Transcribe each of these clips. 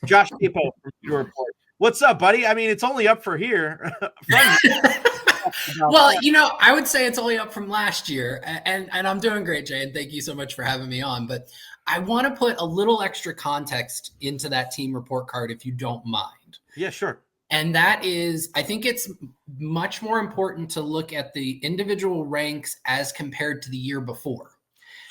Josh Queipo from Pewter Report. What's up, buddy? I mean, it's only up for here. Well, I would say it's only up from last year, and I'm doing great, Jay, and thank you so much for having me on. But I want to put a little extra context into that team report card, if you don't mind. Yeah, sure. And that is, I think it's much more important to look at the individual ranks as compared to the year before.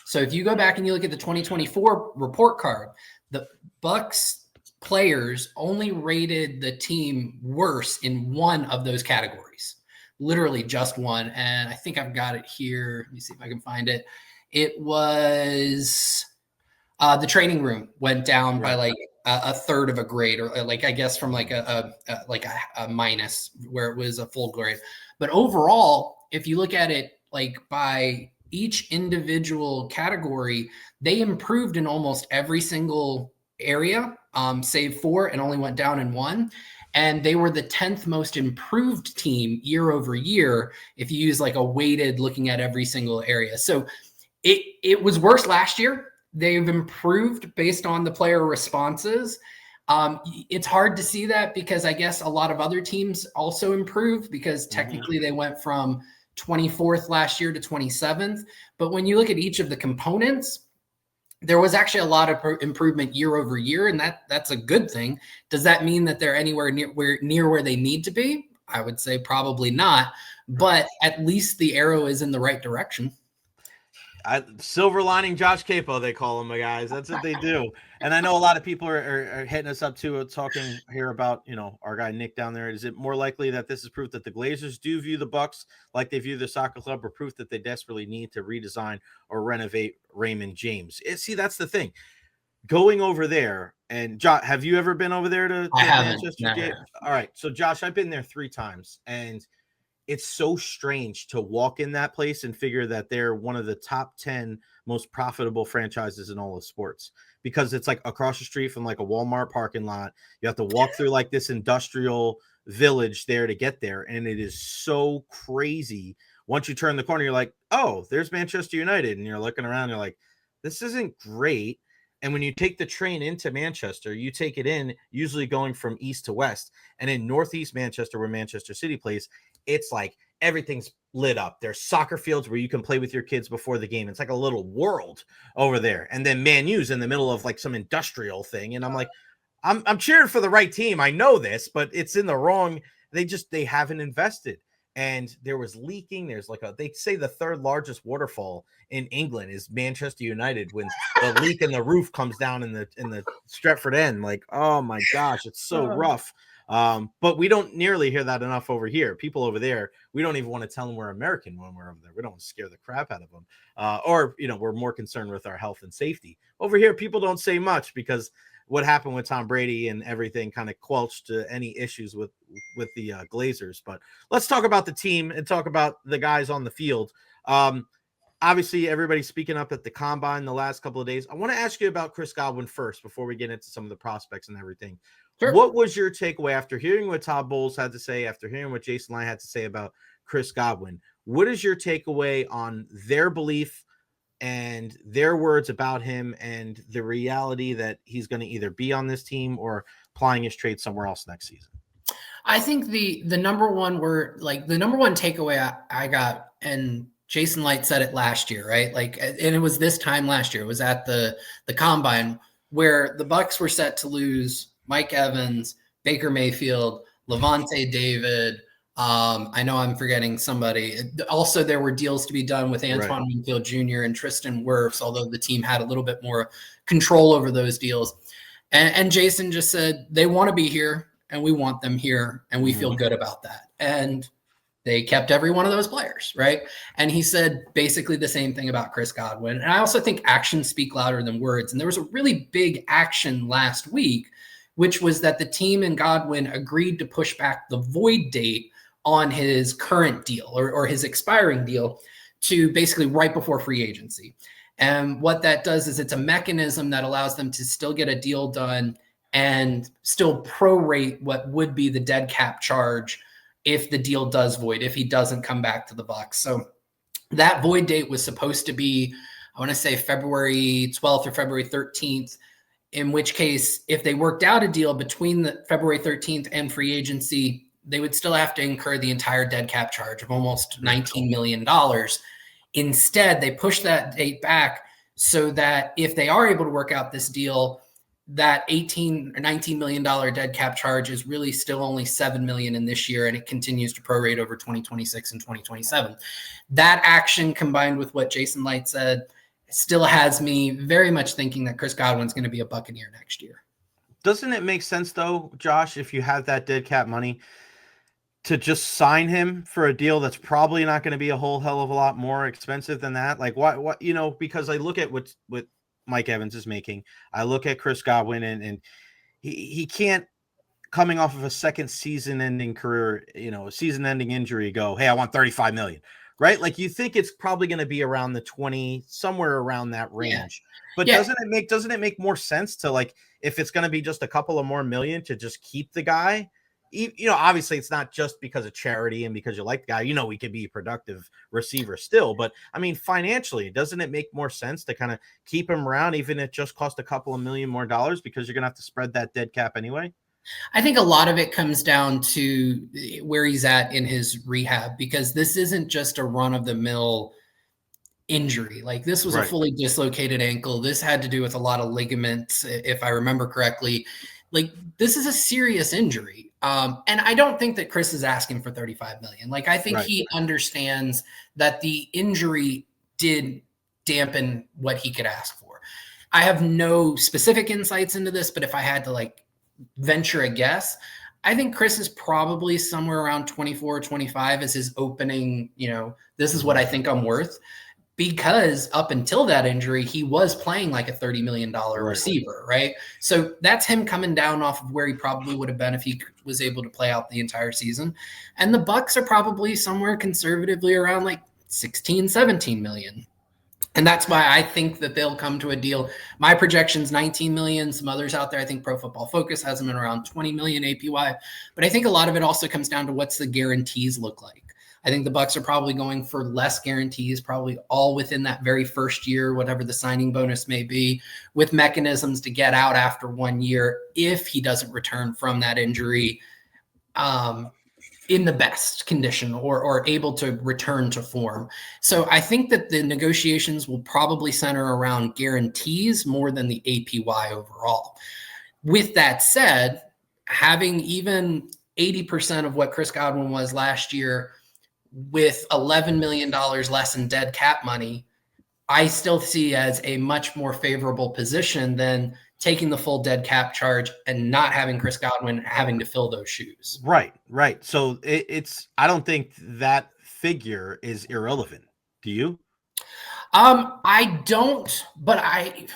So if you go back and you look at the 2024 report card, the Bucs players only rated the team worse in one of those categories, literally just one. And I think I've got it here. Let me see if I can find it. It was the training room went down by like a third of a grade, or like, I guess from like a minus where it was a full grade. But overall, if you look at it like by each individual category, they improved in almost every single area, save 4, and only went down in 1. And they were the 10th most improved team year over year if you use like a weighted looking at every single area. So it was worse last year. They've improved based on the player responses. It's hard to see that because I guess a lot of other teams also improved because technically they went from 24th last year to 27th. But when you look at each of the components, there was actually a lot of improvement year over year, and that's a good thing. Does that mean that they're anywhere near where they need to be? I would say probably not, but at least the arrow is in the right direction. Silver lining Josh Queipo, they call him, guys. That's what they do. And I know a lot of people are hitting us up too, talking here about, our guy Nick down there. Is it more likely that this is proof that the Glazers do view the Bucs like they view the soccer club, or proof that they desperately need to redesign or renovate Raymond James? See, that's the thing. Going over there, and Josh, have you ever been over there to Manchester? All right. So Josh, I've been there 3 times, and it's so strange to walk in that place and figure that they're one of the top 10 most profitable franchises in all of sports, because it's like across the street from like a Walmart parking lot. You have to walk through like this industrial village there to get there. And it is so crazy. Once you turn the corner, you're like, oh, there's Manchester United. And you're looking around, you're like, this isn't great. And when you take the train into Manchester, you take it in usually going from east to west. And in northeast Manchester, where Manchester City plays, it's like everything's lit up. There's soccer fields where you can play with your kids before the game. It's like a little world over there. And then Man U's in the middle of like some industrial thing. And I'm like, I'm cheering for the right team. I know this, but it's in the wrong. They haven't invested. And there was leaking. There's like they say the 3rd largest waterfall in England is Manchester United, when the leak in the roof comes down in the Stretford End. Like, oh my gosh, it's so rough. But we don't nearly hear that enough over here. People over there, we don't even want to tell them we're American when we're over there. We don't want to scare the crap out of them. Or we're more concerned with our health and safety. Over here, people don't say much because what happened with Tom Brady and everything kind of quelched any issues with the Glazers. But let's talk about the team and talk about the guys on the field. Obviously, everybody's speaking up at the combine the last couple of days. I want to ask you about Chris Godwin first before we get into some of the prospects and everything. Sure. What was your takeaway after hearing what Todd Bowles had to say, after hearing what Jason Licht had to say about Chris Godwin? What is your takeaway on their belief and their words about him, and the reality that he's going to either be on this team or applying his trade somewhere else next season? I think the number one takeaway I got, and Jason Licht said it last year, right? Like, and it was this time last year. It was at the combine where the Bucs were set to lose Mike Evans, Baker Mayfield, Levante David. I know I'm forgetting somebody. Also, there were deals to be done with Antoine Winfield Jr. and Tristan Wirfs, although the team had a little bit more control over those deals. And Jason just said, they want to be here, and we want them here, and we feel good about that. And they kept every one of those players, right? And he said basically the same thing about Chris Godwin. And I also think actions speak louder than words. And there was a really big action last week, which was that the team and Godwin agreed to push back the void date on his current deal or his expiring deal to basically right before free agency. And what that does is it's a mechanism that allows them to still get a deal done and still prorate what would be the dead cap charge if the deal does void, if he doesn't come back to the Bucs. So that void date was supposed to be, I want to say February 12th or February 13th. in which case, if they worked out a deal between the February 13th and free agency, they would still have to incur the entire dead cap charge of almost $19 million. Instead, they pushed that date back so that if they are able to work out this deal, that $18 or $19 million dead cap charge is really still only $7 million in this year, and it continues to prorate over 2026 and 2027. That action, combined with what Jason Light said, still has me very much thinking that Chris Godwin's going to be a Buccaneer next year. Doesn't it make sense though, Josh, if you have that dead cap money, to just sign him for a deal that's probably not going to be a whole hell of a lot more expensive than that? Like what, because I look at what Mike Evans is making. I look at Chris Godwin and he can't, coming off of a second season-ending career, season-ending injury, go, hey, I want $35 million, right? Like you think it's probably going to be around the 20, somewhere around that range. But doesn't it make more sense to, like, if it's going to be just a couple of more million, to just keep the guy? Obviously it's not just because of charity and because you like the guy, he could be a productive receiver still, but I mean, financially, doesn't it make more sense to kind of keep him around, even if it just cost a couple of million more dollars, because you're going to have to spread that dead cap anyway? I think a lot of it comes down to where he's at in his rehab, because this isn't just a run-of-the-mill injury. Like, this was a fully dislocated ankle. This had to do with a lot of ligaments, if I remember correctly. Like, this is a serious injury. And I don't think that Chris is asking for $35 million. Like, I think he understands that the injury did dampen what he could ask for. I have no specific insights into this, but if I had to venture a guess, I think Chris is probably somewhere around 24 or 25 as his opening, this is what I think I'm worth. Because up until that injury, he was playing like a $30 million receiver, right? So that's him coming down off of where he probably would have been if he was able to play out the entire season. And the Bucs are probably somewhere conservatively around like 16, 17 million. And that's why I think that they'll come to a deal. My projection's 19 million. Some others out there, I think Pro Football Focus has them in around 20 million APY. But I think a lot of it also comes down to what's the guarantees look like. I think the Bucs are probably going for less guarantees, probably all within that very first year, whatever the signing bonus may be, with mechanisms to get out after 1 year if he doesn't return from that injury in the best condition or able to return to form. So I think that the negotiations will probably center around guarantees more than the APY overall. With that said, having even 80% of what Chris Godwin was last year, with $11 million less in dead cap money, I still see as a much more favorable position than taking the full dead cap charge and not having Chris Godwin having to fill those shoes. Right. So I don't think that figure is irrelevant. Do you? I don't, but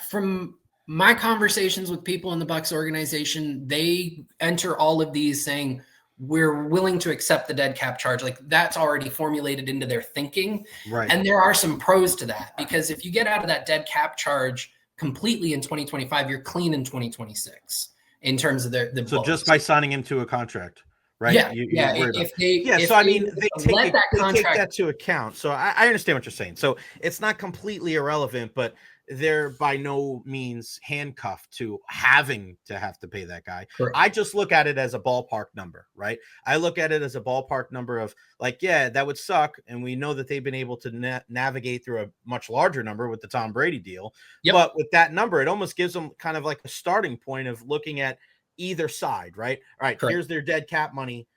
from my conversations with people in the Bucs organization, they enter all of these saying, we're willing to accept the dead cap charge. Like, that's already formulated into their thinking. Right. And there are some pros to that, because if you get out of that dead cap charge completely in 2025, you're clean in 2026 in terms of the so just by signing him to a contract, right? Yeah. They take that to account. So I understand what you're saying. So it's not completely irrelevant, but they're by no means handcuffed to having to pay that guy. Correct. I just look at it as a ballpark number, right? I look at it as a ballpark number of like, yeah, that would suck. And we know that they've been able to navigate through a much larger number with the Tom Brady deal. Yep. But with that number, it almost gives them kind of like a starting point of looking at either side, right? All right, Correct. Here's their dead cap money.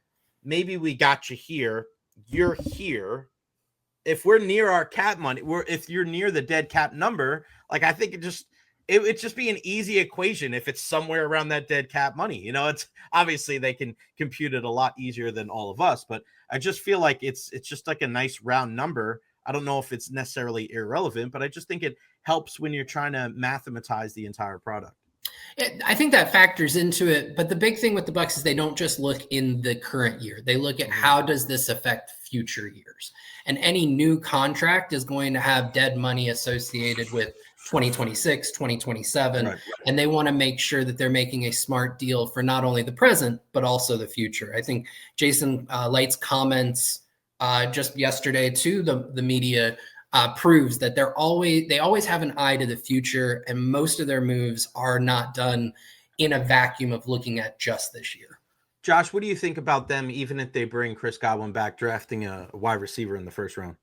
Maybe we got you here. You're here. If we're near our cap money, if you're near the dead cap number, like, I think it'd just be an easy equation if it's somewhere around that dead cap money. It's obviously they can compute it a lot easier than all of us, but I just feel like it's just like a nice round number. I don't know if it's necessarily irrelevant, but I just think it helps when you're trying to mathematize the entire product. I think that factors into it, but the big thing with the Bucs is they don't just look in the current year. They look at how does this affect future years. And any new contract is going to have dead money associated with 2026, 2027. Right. And they want to make sure that they're making a smart deal for not only the present, but also the future. I think Jason Light's comments just yesterday to the media proves that they always have an eye to the future, and most of their moves are not done in a vacuum of looking at just this year. Josh, what do you think about them, even if they bring Chris Godwin back, drafting a wide receiver in the first round?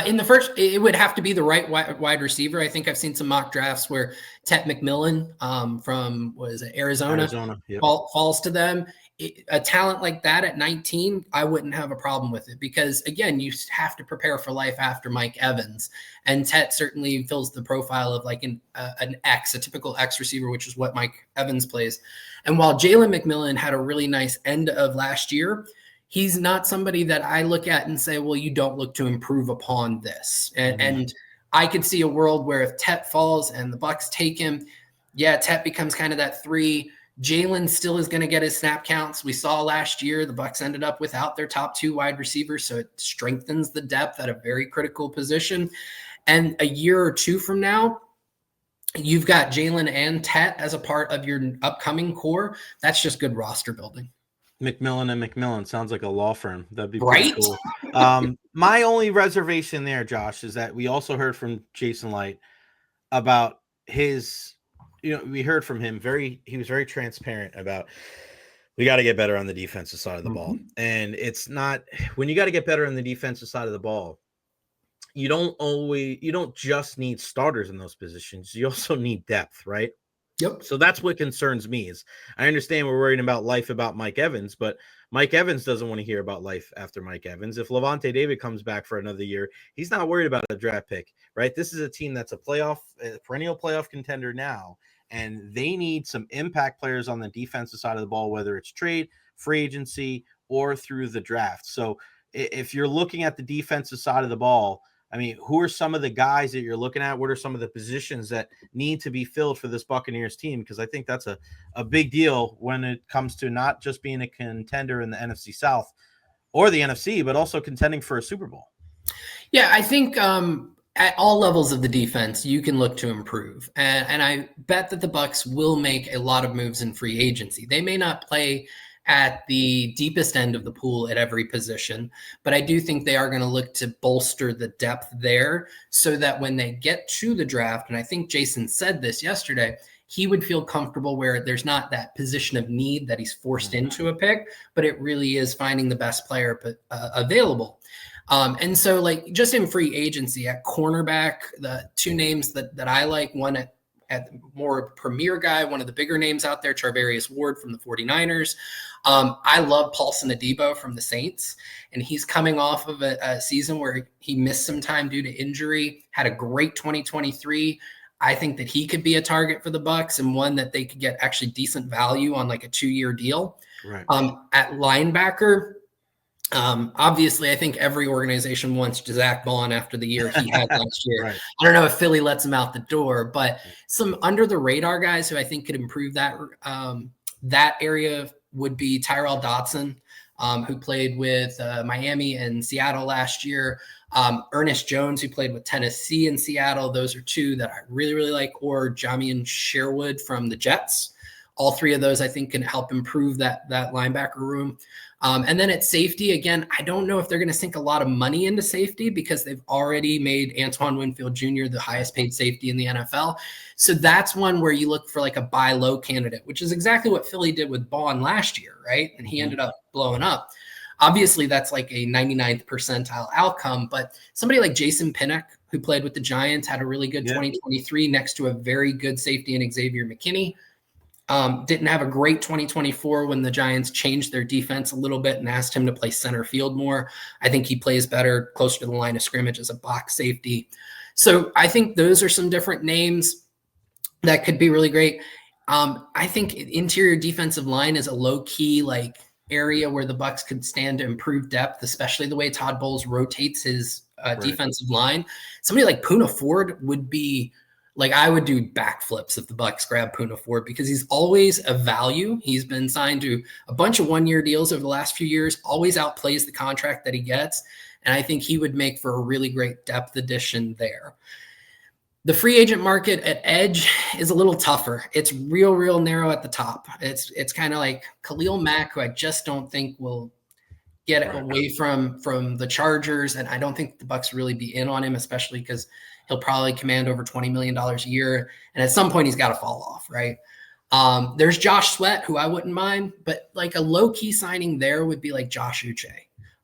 In the first, it would have to be the right wide receiver. I think I've seen some mock drafts where Tet McMillan from Arizona Yep. falls to them. A talent like that at 19, I wouldn't have a problem with it because, again, you have to prepare for life after Mike Evans. And Tet certainly fills the profile of like an X, a typical X receiver, which is what Mike Evans plays. And while Jalen McMillan had a really nice end of last year, he's not somebody that I look at and say, well, you don't look to improve upon this. And I could see a world where if Tet falls and the Bucs take him, Tet becomes kind of that 3. Jalen still is going to get his snap counts. We saw last year the Bucs ended up without their top 2 wide receivers, so it strengthens the depth at a very critical position. And a year or 2 from now, you've got Jalen and Tet as a part of your upcoming core. That's just good roster building. McMillan and McMillan sounds like a law firm. That'd be right. Cool. My only reservation there, Josh, is that we also heard from Jason Light about his, we heard from him he was very transparent about we got to get better on the defensive side of the ball. And it's not, when you got to get better on the defensive side of the ball, you don't just need starters in those positions. You also need depth, right? Yep. So that's what concerns me is I understand we're worrying about life about Mike Evans, but Mike Evans doesn't want to hear about life after Mike Evans. If Levante David comes back for another year, he's not worried about a draft pick, right? This is a team that's a perennial playoff contender now, and they need some impact players on the defensive side of the ball, whether it's trade, free agency, or through the draft. So if you're looking at the defensive side of the ball, I mean, who are some of the guys that you're looking at? What are some of the positions that need to be filled for this Buccaneers team? Because I think that's a big deal when it comes to not just being a contender in the NFC South or the NFC, but also contending for a Super Bowl. Yeah, I think at all levels of the defense, you can look to improve. And I bet that the Bucs will make a lot of moves in free agency. They may not play at the deepest end of the pool at every position, but I do think they are going to look to bolster the depth there so that when they get to the draft, and I think Jason said this yesterday, he would feel comfortable where there's not that position of need that he's forced into a pick, but it really is finding the best player available. And so like just in free agency at cornerback, the 2 names that I like, one at more premier guy, one of the bigger names out there, Charvarius Ward from the 49ers. I love Paulson Adebo from the Saints, and he's coming off of a season where he missed some time due to injury, had a great 2023. I think that he could be a target for the Bucs and one that they could get actually decent value on like a 2-year deal. Right. At linebacker, obviously, I think every organization wants Zach Bond after the year he had last year. Right. I don't know if Philly lets him out the door, but some under the radar guys who I think could improve that area would be Tyrell Dodson, who played with Miami and Seattle last year. Ernest Jones, who played with Tennessee and Seattle. Those are 2 that I really, really like. Or Jamian Sherwood from the Jets. All 3 of those I think can help improve that linebacker room. And then at safety, again, I don't know if they're going to sink a lot of money into safety because they've already made Antoine Winfield Jr. the highest paid safety in the NFL. So that's one where you look for like a buy low candidate, which is exactly what Philly did with Bond last year, right? And he ended up blowing up. Obviously, that's like a 99th percentile outcome, but somebody like Jason Pinnock, who played with the Giants, had a really good 2023 next to a very good safety in Xavier McKinney. Didn't have a great 2024 when the Giants changed their defense a little bit and asked him to play center field more. I think he plays better closer to the line of scrimmage as a box safety. So I think those are some different names that could be really great. I think interior defensive line is a low key like area where the Bucs could stand to improve depth, especially the way Todd Bowles rotates his defensive line. Somebody like Poona Ford would be like, I would do backflips if the Bucs grab Poona Ford because he's always a value. He's been signed to a bunch of 1-year deals over the last few years, always outplays the contract that he gets. And I think he would make for a really great depth addition there. The free agent market at edge is a little tougher. It's real narrow at the top. It's kind of like Khalil Mack, who I just don't think will get away from the Chargers, and I don't think the Bucs really be in on him, especially because he'll probably command over $20 million a year, and at some point he's got to fall off, right? There's Josh Sweat, who I wouldn't mind, but like a low-key signing there would be like Josh Uche.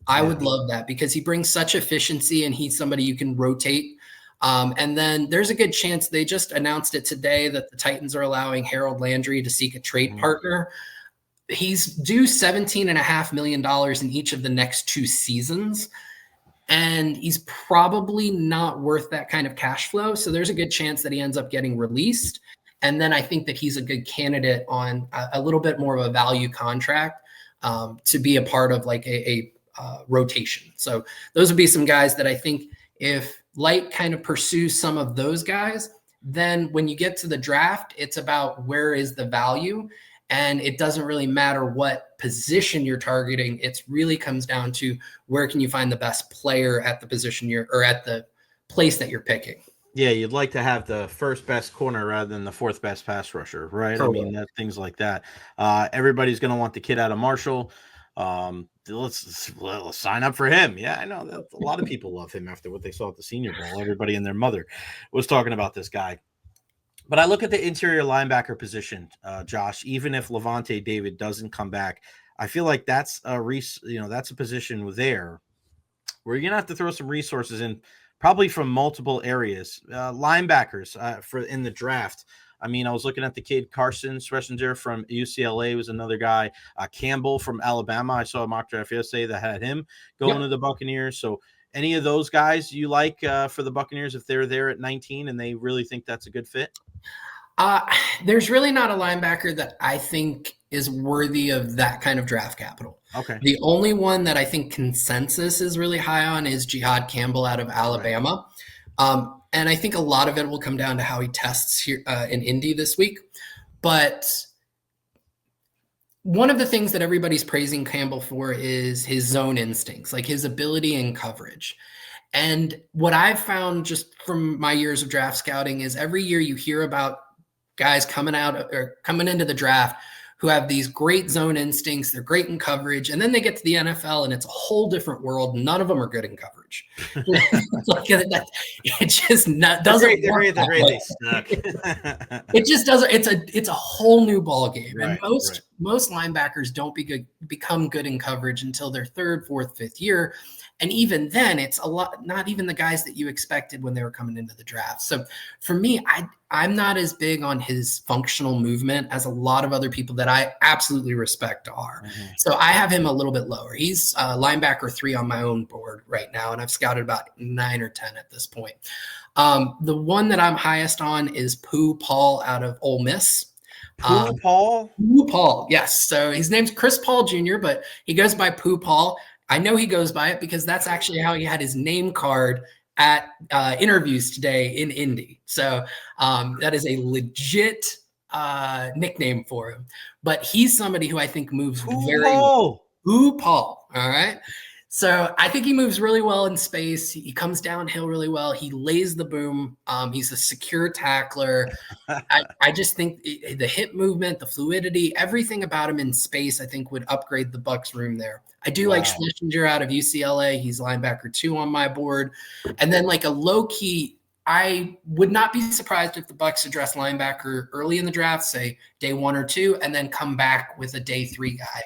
I would love that because he brings such efficiency and he's somebody you can rotate. And then there's a good chance, they just announced it today, that the Titans are allowing Harold Landry to seek a trade partner. He's due $17.5 million in each of the next 2 seasons. And he's probably not worth that kind of cash flow. So there's a good chance that he ends up getting released. And then I think that he's a good candidate on a little bit more of a value contract to be a part of like a rotation. So those would be some guys that I think if Light kind of pursues some of those guys, then when you get to the draft, it's about where is the value. And it doesn't really matter what position you're targeting. It really comes down to where can you find the best player at the position or at the place that you're picking. Yeah, you'd like to have the first best corner rather than the 4th best pass rusher, right? Totally. I mean, things like that. Everybody's going to want the kid out of Marshall. Let's sign up for him. Yeah, I know that a lot of people love him after what they saw at the Senior Bowl. Everybody and their mother was talking about this guy. But I look at the interior linebacker position, Josh. Even if Levante David doesn't come back, I feel like that's a position there where you're gonna have to throw some resources in, probably from multiple areas. Linebackers for in the draft. I mean, I was looking at the kid Carson Schwarzenegger from UCLA was another guy. Campbell from Alabama. I saw a mock draft yesterday that had him going to the Buccaneers. So any of those guys you like for the Buccaneers if they're there at 19 and they really think that's a good fit? There's really not a linebacker that I think is worthy of that kind of draft capital. Okay. The only one that I think consensus is really high on is Jihad Campbell out of Alabama. Right. And I think a lot of it will come down to how he tests here in Indy this week. But one of the things that everybody's praising Campbell for is his zone instincts, like his ability in coverage. And what I've found just from my years of draft scouting is every year you hear about guys coming into the draft who have these great zone instincts. They're great in coverage. And then they get to the NFL and it's a whole different world. None of them are good in coverage. It just doesn't work. They suck. It just doesn't. It's a whole new ball game. Right, and most linebackers don't become good in coverage until their 3rd, 4th, 5th year. And even then, it's a lot, not even the guys that you expected when they were coming into the draft. So for me, I'm not as big on his functional movement as a lot of other people that I absolutely respect are. Mm-hmm. So I have him a little bit lower. He's linebacker 3 on my own board right now, and I've scouted about 9 or 10 at this point. The one that I'm highest on is Pooh Paul out of Ole Miss. Pooh Paul? Pooh Paul, yes. So his name's Chris Paul Jr., but he goes by Pooh Paul. I know he goes by it because that's actually how he had his name card at interviews today in Indy. So that is a legit nickname for him. But he's somebody who I think moves very well. Pooh Paul, all right? So I think he moves really well in space. He comes downhill really well. He lays the boom. He's a secure tackler. I just think the hip movement, the fluidity, everything about him in space, I think would upgrade the Bucs room there. I do like Schlesinger out of UCLA. He's linebacker 2 on my board. And then like a low-key, I would not be surprised if the Bucs address linebacker early in the draft, say day 1 or 2, and then come back with a day 3 guy.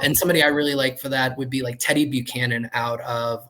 And somebody I really like for that would be like Teddy Buchanan out of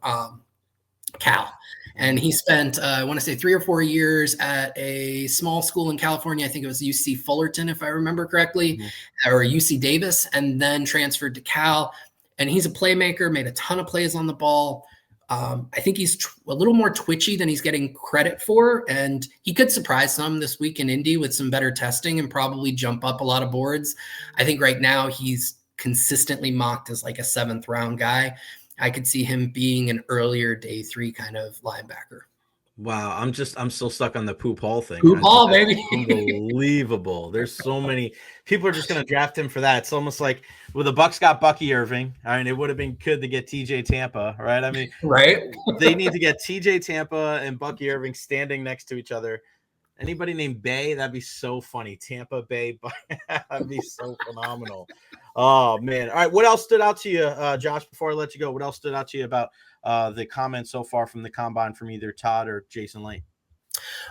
Cal. And he spent, I want to say 3 or 4 years at a small school in California. I think it was UC Fullerton, if I remember correctly, or UC Davis, and then transferred to Cal. And he's a playmaker, made a ton of plays on the ball. I think he's a little more twitchy than he's getting credit for, and he could surprise some this week in Indy with some better testing and probably jump up a lot of boards. I think right now he's consistently mocked as like a 7th round guy. I could see him being an earlier day 3 kind of linebacker. Wow, I'm still stuck on the Pooh Paul thing. Pooh Paul, baby. Unbelievable. There's so many people are just going to draft him for that. It's almost like the Bucs got Bucky Irving. I mean, it would have been good to get TJ Tampa, right? I mean, right. They need to get TJ Tampa and Bucky Irving standing next to each other. Anybody named Bay? That'd be so funny. Tampa Bay, that'd be so phenomenal. Oh man. All right. What else stood out to you, Josh, before I let you go? What else stood out to you about the comments so far from the combine from either Todd or Jason Lane?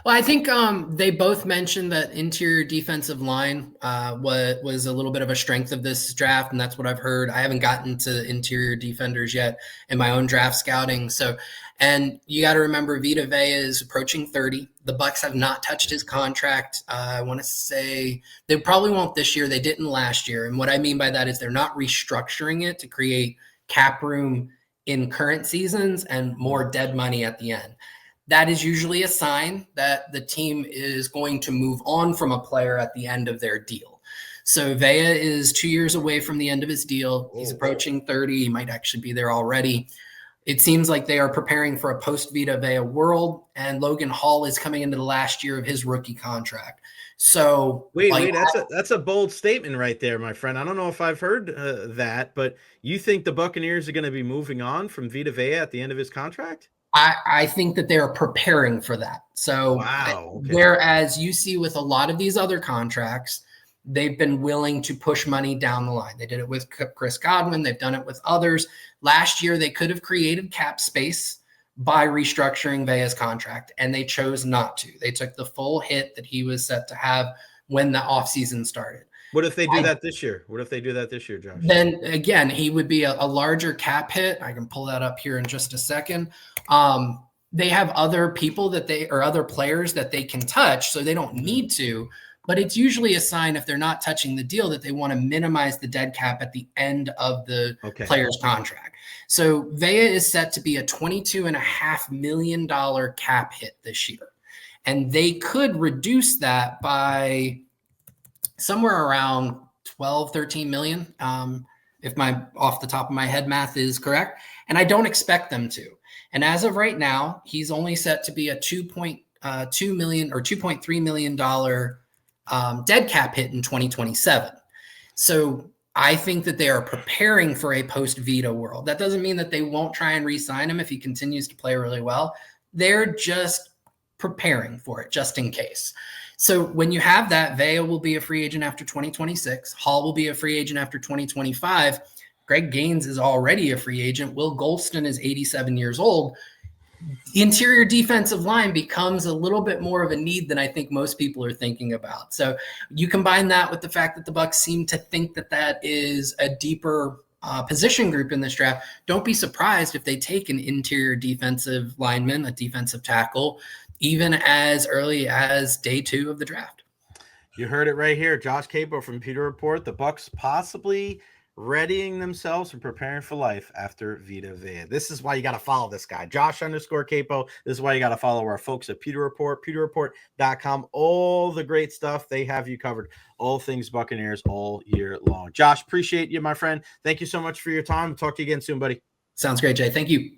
Well, I think they both mentioned that interior defensive line was a little bit of a strength of this draft, and that's what I've heard. I haven't gotten to interior defenders yet in my own draft scouting. So, and you got to remember, Vita Vea is approaching 30. The Bucs have not touched his contract. I want to say they probably won't this year. They didn't last year. And what I mean by that is they're not restructuring it to create cap room in current seasons and more dead money at the end. That is usually a sign that the team is going to move on from a player at the end of their deal. So Vea is 2 years away from the end of his deal. He's approaching 30. He might actually be there already. It seems like they are preparing for a post-Vita Vea world, and Logan Hall is coming into the last year of his rookie contract. So wait, that's a bold statement right there, my friend. I don't know if I've heard that, but you think the Buccaneers are going to be moving on from Vita Vea at the end of his contract? I think that they're preparing for that. So wow, okay. Whereas you see with a lot of these other contracts, they've been willing to push money down the line. They did it with Chris Godwin. They've done it with others. Last year, they could have created cap space by restructuring Vea's contract, and they chose not to. They took the full hit that he was set to have when the offseason started. What if they do that this year? What if they do that this year, Josh? Then again, he would be a larger cap hit. I can pull that up here in just a second. They have other people other players that they can touch, so they don't need to. But it's usually a sign, if they're not touching the deal, that they want to minimize the dead cap at the end of the player's contract. So Vea is set to be a $22.5 million cap hit this year. And they could reduce that by somewhere around 12, 13 million, if my off the top of my head math is correct. And I don't expect them to. And as of right now, he's only set to be a $2.2 million or $2.3 million dead cap hit in 2027. So I think that they are preparing for a post-Vita world. That doesn't mean that they won't try and re-sign him if he continues to play really well. They're just preparing for it, just in case. So when you have that, Vea will be a free agent after 2026. Hall will be a free agent after 2025. Greg Gaines is already a free agent. Will Golston is 87 years old. The interior defensive line becomes a little bit more of a need than I think most people are thinking about. So you combine that with the fact that the Bucs seem to think that that is a deeper position group in this draft. Don't be surprised if they take an interior defensive lineman, a defensive tackle, even as early as day 2 of the draft. You heard it right here. Josh Queipo from Pewter Report. The Bucs possibly readying themselves and preparing for life after Vita Vea. This is why you got to follow this guy, Josh_Queipo. This is why you got to follow our folks at Pewter Report, pewterreport.com. All the great stuff. They have you covered. All things Buccaneers all year long. Josh, appreciate you, my friend. Thank you so much for your time. Talk to you again soon, buddy. Sounds great, Jay. Thank you.